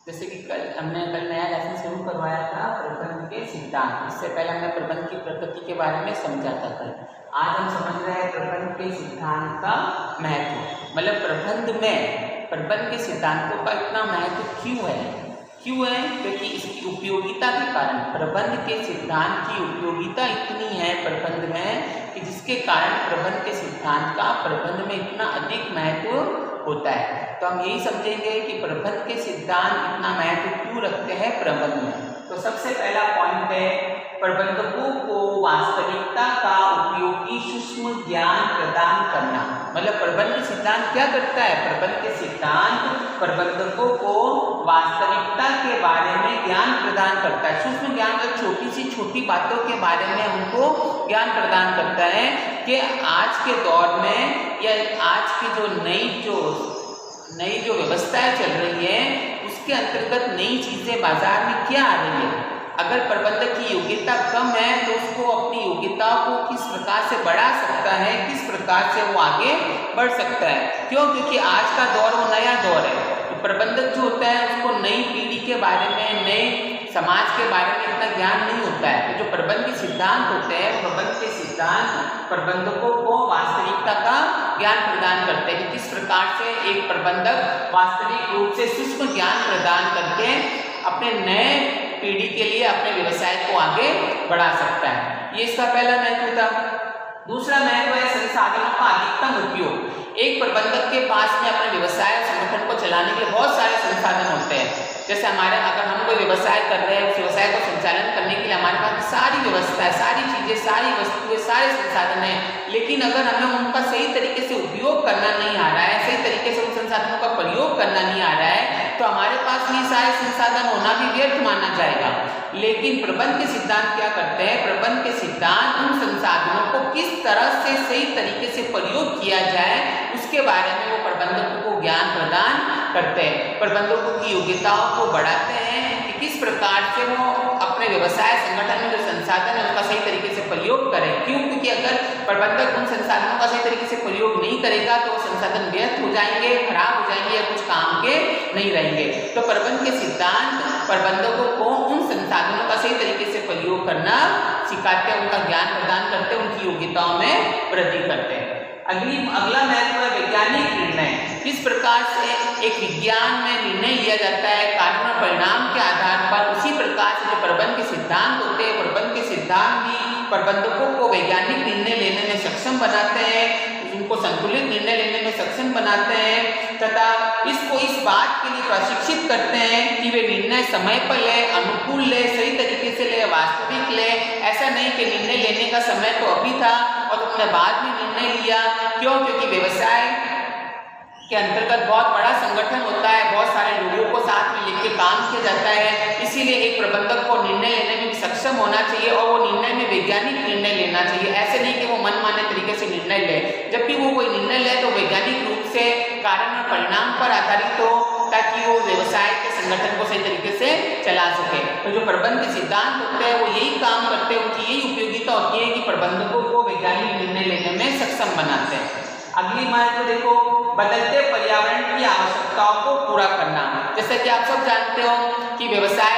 जैसे कि हमने कल नया लेसन शुरू करवाया था प्रबंध के सिद्धांत। इससे पहले हमने प्रबंध की प्रकृति के बारे में समझा था कल। आज हम समझ रहे हैं प्रबंध के सिद्धांत का महत्व। मतलब प्रबंध के सिद्धांतों का इतना महत्व क्यों है? क्योंकि इसकी उपयोगिता के कारण। प्रबंध के सिद्धांत की उपयोगिता इतनी है प्रबंध में कि जिसके कारण प्रबंध के सिद्धांत का प्रबंध में इतना अधिक महत्व होता है। तो हम यही समझेंगे कि प्रबंध के सिद्धांत इतना महत्व क्यों रखते हैं प्रबंध में। तो सबसे पहला पॉइंट है प्रबंधकों को वास्तविकता का उपयोगी सूक्ष्म ज्ञान प्रदान करना। मतलब प्रबंध सिद्धांत क्या करता है? प्रबंध के सिद्धांत प्रबंधकों को वास्तविकता के बारे में ज्ञान प्रदान करता है। सूक्ष्म ज्ञान मतलब छोटी सी छोटी बातों के बारे में उनको ज्ञान प्रदान करता है कि आज के दौर में या आज की जो नई जो व्यवस्थाएं चल रही है उसके अंतर्गत नई चीजें बाजार में क्या आ रही है। अगर प्रबंधक की योग्यता कम है तो उसको अपनी योग्यता को किस प्रकार से बढ़ा सकता है, किस प्रकार से वो आगे बढ़ सकता है। क्यों? क्योंकि आज का दौर वो नया दौर है। तो प्रबंधक जो होता है उसको नई पीढ़ी के बारे में, नए समाज के बारे में इतना ज्ञान नहीं होता है। तो जो प्रबंध के सिद्धांत होते हैं, प्रबंध के सिद्धांत प्रबंधकों को वास्तविकता का ज्ञान प्रदान करते हैं कि किस प्रकार से एक प्रबंधक वास्तविक रूप से सूक्ष्म ज्ञान प्रदान करके अपने नए पीढ़ी के लिए अपने व्यवसाय को आगे बढ़ा सकता है। ये इसका पहला महत्व था। दूसरा महत्व है संसाधनों का अधिकतम उपयोग। एक प्रबंधक के पास में अपने व्यवसाय संगठन को चलाने के लिए बहुत सारे संसाधन होते हैं। जैसे अगर हम कोई व्यवसाय कर रहे हैं, उस व्यवसाय को संचालन करने के लिए हमारे पास सारी व्यवस्था है, सारी चीजें, सारी वस्तुएं, सारे संसाधन हैं, लेकिन अगर हमें उनका सही तरीके से उपयोग करना नहीं आ रहा है, सही तरीके से उन संसाधनों का प्रयोग करना नहीं आ रहा है, तो हमारे पास में सारे संसाधन होना भी व्यर्थ माना जाएगा। लेकिन प्रबंध के सिद्धांत क्या करते हैं? प्रबंध के सिद्धांत उन संसाधनों को किस तरह से सही तरीके से प्रयोग किया जाए उसके बारे में वो प्रबंधकों को ज्ञान प्रदान करते हैं। प्रबंधकों की योग्यताओं को बढ़ाते हैं कि किस प्रकार से वो अपने व्यवसाय संगठन में जो संसाधन है उसका सही तरीके से प्रयोग करें। क्यों? क्योंकि अगर प्रबंधक उन संसाधनों का सही तरीके से प्रयोग नहीं करेगा तो वो संसाधन व्यर्थ हो जाएंगे, खराब हो जाएंगे या कुछ काम के नहीं रहेंगे। तो प्रबंध के सिद्धांत प्रबंधकों को उन संसाधनों का सही तरीके से प्रयोग करना सिखाते हैं, उनका ज्ञान प्रदान करते हैं, उनकी योग्यताओं में वृद्धि करते हैं। अगला महत्व है वैज्ञानिक निर्णय। किस प्रकार से एक विज्ञान में निर्णय लिया जाता है कारण और परिणाम के आधार पर, उसी प्रकार से जो प्रबंध के सिद्धांत होते हैं, प्रबंध के सिद्धांत भी प्रबंधकों को वैज्ञानिक निर्णय लेने में सक्षम बनाते हैं, उनको संतुलित निर्णय लेने में सक्षम बनाते हैं तथा इसको इस बात के लिए प्रशिक्षित करते हैं कि वे निर्णय समय पर ले, अनुकूल ले, सही तरीके से ले, वास्तविक ले। ऐसा नहीं कि निर्णय लेने का समय तो अभी था और तुमने बाद में निर्णय लिया। क्यों? क्योंकि व्यवसाय के अंतर्गत बहुत बड़ा संगठन होता है, बहुत सारे लोगों को साथ में लेकर काम किया जाता है, इसीलिए एक प्रबंधक को निर्णय लेने में सक्षम होना चाहिए और वो निर्णय में वैज्ञानिक निर्णय लेना चाहिए। ऐसे नहीं कि वो मनमाने तरीके से निर्णय ले। जब भी वो कोई निर्णय ले तो वैज्ञानिक रूप से कारण और परिणाम पर आधारित हो ताकि वो व्यवसाय के संगठन को सही तरीके से चला सके। तो जो प्रबंध के सिद्धांत होते हैं वो यही काम करते हैं, उनकी यही उपयोगिता होती है कि प्रबंधकों को वैज्ञानिक निर्णय लेने में सक्षम बनाते हैं। अगली महत्व देखो, बदलते पर्यावरण की आवश्यकताओं को पूरा करना। जैसे कि आप सब जानते हो कि व्यवसाय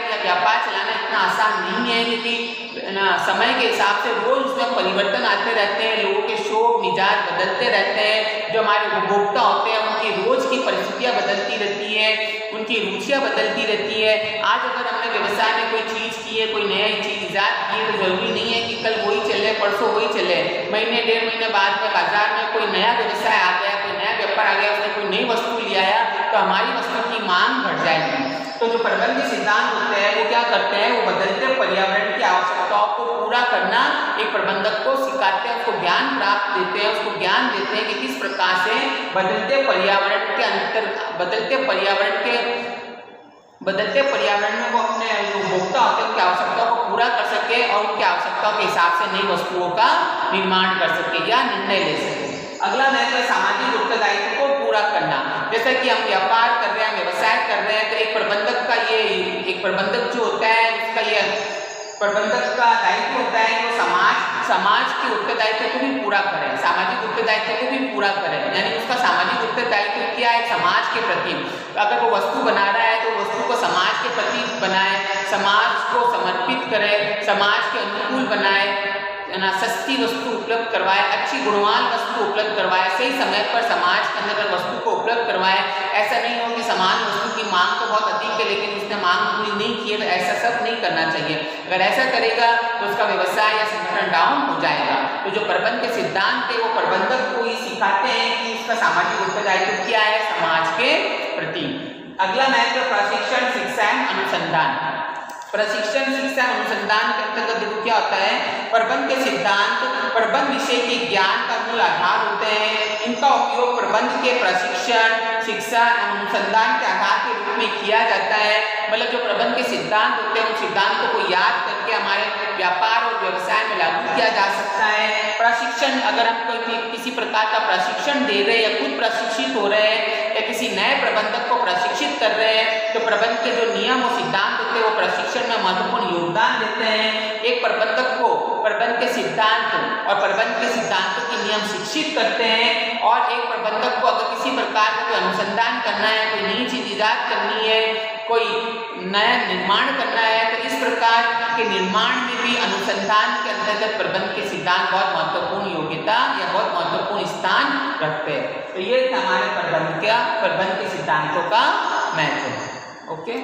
या व्यापार चलाना इतना आसान नहीं है, क्योंकि समय के हिसाब से रोज उसमें परिवर्तन आते रहते हैं, लोगों के शौक मिजाज बदलते रहते हैं, जो हमारे उपभोक्ता होते हैं उनकी रोज की परिस्थितियाँ बदलती रहती है, उनकी रुचियाँ बदलती रहती है। आज अगर हमने व्यवसाय में कोई चीज़ की है, कोई नई चीज़ ईजाद की है, तो जरूरी नहीं है कि कल वही चले, परसों वही चले। महीने डेढ़ महीने बाद में बाजार में कोई नया व्यवसाय आ गया, कोई नया व्यापार आ गया, उसने कोई नई वस्तु ले आया तो हमारी वस्तु की मांग बढ़ जाएगी। तो जो प्रबंध के सिद्धांत होते हैं वो क्या करते हैं? वो बदलते पर्यावरण की आवश्यकताओं को पूरा करना एक प्रबंधक को सिखाते हैं, उसको ज्ञान प्राप्त देते हैं, उसको ज्ञान देते हैं कि किस प्रकार से बदलते पर्यावरण में वो अपने उपभोक्ता होते हैं उनकी आवश्यकताओं को पूरा कर सके और उनकी आवश्यकताओं के हिसाब से नई वस्तुओं का निर्माण कर सके या निर्णय ले सके। अगला महत्व है सामाजिक उत्तरदायित्व को पूरा करना। जैसे कि हम व्यापार कर रहे हैं, व्यवसाय कर रहे हैं, तो एक प्रबंधक जो होता है उसका ये प्रबंधक का दायित्व होता है कि वो समाज के उत्तरदायित्व को भी पूरा करें, सामाजिक उत्तरदायित्व को भी पूरा करें। यानी उसका सामाजिक उत्तरदायित्व क्या है? समाज के प्रति। अगर वो वस्तु बना रहा है तो वस्तु को समाज के प्रति बनाए, समाज को समर्पित करे, समाज के अनुकूल बनाए, ना सस्ती वस्तु उपलब्ध करवाए, अच्छी गुणवान वस्तु उपलब्ध करवाए, सही समय पर समाज के अंदर वस्तु को उपलब्ध करवाए। ऐसा नहीं हो कि समान वस्तु की मांग तो बहुत अधिक है लेकिन उसने मांग पूरी नहीं की है, तो ऐसा सब नहीं करना चाहिए। अगर ऐसा करेगा तो उसका व्यवसाय या संगठन डाउन हो जाएगा। तो जो प्रबंध के सिद्धांत है वो प्रबंधक को ही सिखाते हैं कि उसका सामाजिक उत्तरदायित्व क्या है समाज के प्रति। अगला महत्व प्रशिक्षण, शिक्षा एवं अनुसंधान। प्रशिक्षण, शिक्षा, अनुसंधान के अंतर्गत देखो क्या होता है? प्रबंध के सिद्धांत प्रबंध विषय के ज्ञान का मूल आधार होते हैं। इनका उपयोग प्रबंध के प्रशिक्षण, शिक्षा, अनुसंधान के आधार के रूप में किया जाता है। मतलब जो प्रबंध के सिद्धांत होते हैं उन सिद्धांतों को याद करके हमारे व्यापार और व्यवसाय में लागू किया जा सकता है। प्रशिक्षण, अगर हम कोई किसी प्रकार का प्रशिक्षण दे रहे हैं या खुद प्रशिक्षित हो रहे हैं या किसी नए प्रबंधक को प्रशिक्षित कर रहे हैं तो प्रबंध के जो नियम और सिद्धांत होते हैं वो प्रशिक्षण में महत्वपूर्ण योगदान देते हैं। एक प्रबंधक को प्रबंध के सिद्धांत और प्रबंध के सिद्धांतों के नियम शिक्षित करते हैं। और एक प्रबंधक को अगर किसी प्रकार का कोई अनुसंधान करना है, कोई नई चीज इजाद करनी है, कोई नया निर्माण करना है, तो इस प्रकार के निर्माण में भी अनुसंधान के अंतर्गत प्रबंध के सिद्धांत बहुत महत्वपूर्ण योग्यता या बहुत महत्वपूर्ण स्थान रखते हैं। तो ये हमारे प्रबंध के सिद्धांतों का महत्व। ओके।